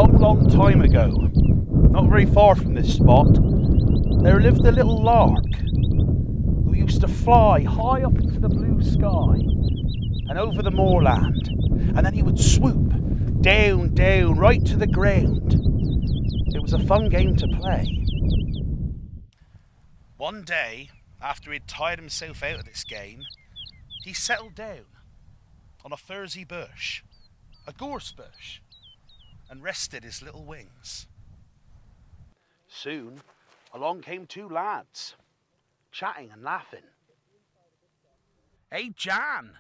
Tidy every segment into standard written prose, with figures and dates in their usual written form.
long, long time ago, not very far from this spot, there lived a little lark who used to fly high up into the blue sky and over the moorland, and then he would swoop down, down, right to the ground. It was a fun game to play. One day, after he'd tired himself out of this game, he settled down on a furzy bush, a gorse bush, and rested his little wings. Soon, along came two lads, chatting and laughing. "Hey, Jan,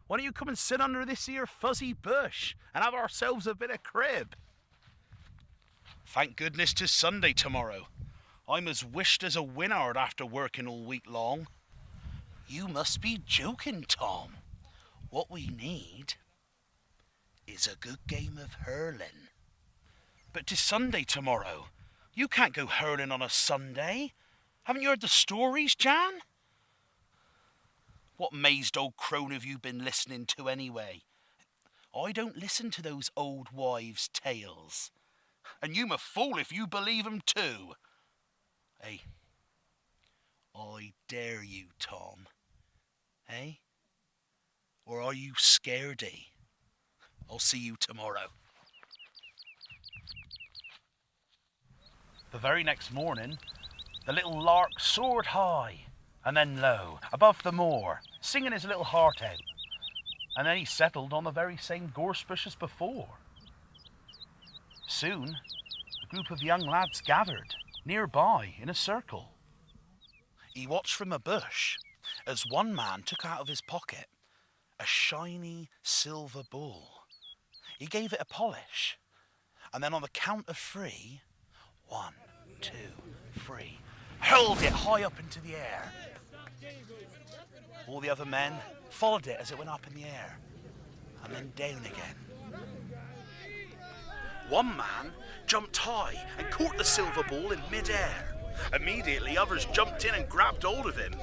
why don't you come and sit under this here fuzzy bush and have ourselves a bit of crib?" "Thank goodness 'tis Sunday tomorrow. I'm as wished as a winard after working all week long." "You must be joking, Tom. What we need is a good game of hurling." "But 'tis Sunday tomorrow. You can't go hurling on a Sunday. Haven't you heard the stories, Jan?" "What mazed old crone have you been listening to anyway? I don't listen to those old wives' tales. And you'm a fool if you believe 'em too." "Hey, I dare you, Tom. Hey? Or are you scaredy? I'll see you tomorrow." The very next morning, the little lark soared high and then low above the moor, singing his little heart out. And then he settled on the very same gorse bush as before. Soon, a group of young lads gathered nearby in a circle. He watched from a bush as one man took out of his pocket a shiny silver ball. He gave it a polish, and then on the count of 3, 1, 2, 3, hurled it high up into the air. All the other men followed it as it went up in the air, and then down again. One man jumped high and caught the silver ball in mid-air. Immediately others jumped in and grabbed hold of him,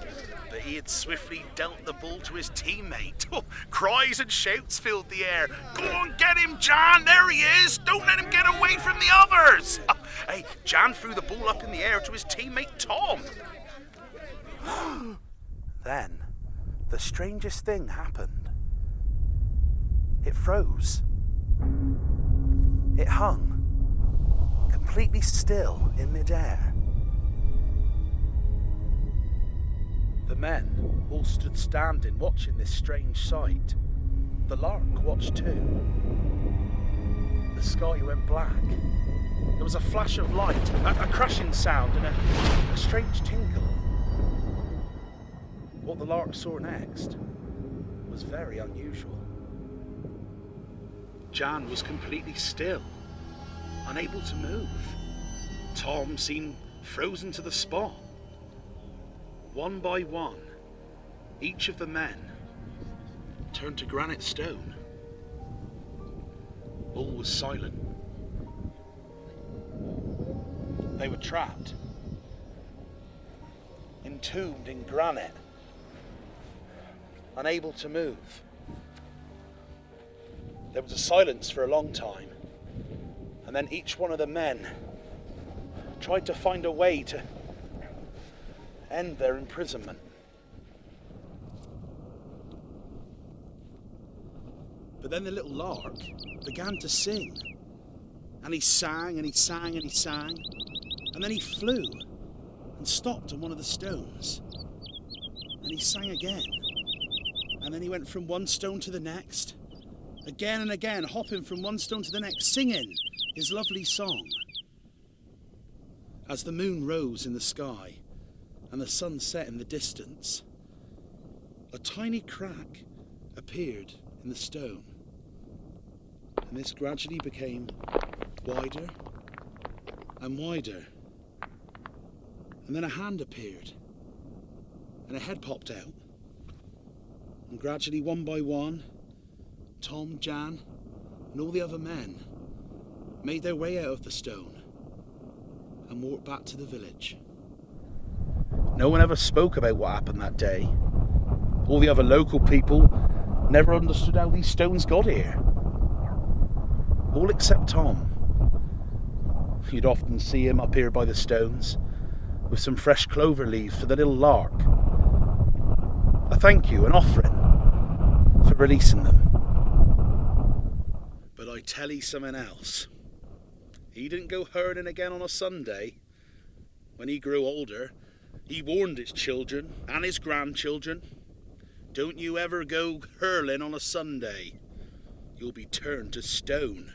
but he had swiftly dealt the ball to his teammate. Cries and shouts filled the air. "Go on, get him, Jan, there he is! Don't let him get away from the others!" Hey, Jan threw the ball up in the air to his teammate Tom. Then, the strangest thing happened. It froze. It hung, completely still in mid-air. The men all stood standing, watching this strange sight. The lark watched too. The sky went black. There was a flash of light, a crashing sound, and a strange tinkle. What the lark saw next was very unusual. Jan was completely still, unable to move. Tom seemed frozen to the spot. One by one, each of the men turned to granite stone. All was silent. They were trapped, entombed in granite, unable to move. There was a silence for a long time, and then each one of the men tried to find a way to end their imprisonment. But then the little lark began to sing, and he sang and he sang and he sang, and then he flew and stopped on one of the stones, and he sang again, and then he went from one stone to the next, again and again, hopping from one stone to the next, singing his lovely song. As the moon rose in the sky and the sun set in the distance, a tiny crack appeared in the stone, and this gradually became wider and wider, and then a hand appeared and a head popped out, and gradually, one by one, Tom, Jan, and all the other men made their way out of the stone and walked back to the village. No one ever spoke about what happened that day. All the other local people never understood how these stones got here. All except Tom, you'd often see him up here by the stones with some fresh clover leaves for the little lark. A thank you, an offering for releasing them. But I tell you something else. He didn't go hurling again on a Sunday. When he grew older, he warned his children and his grandchildren, don't you ever go hurling on a Sunday. You'll be turned to stone.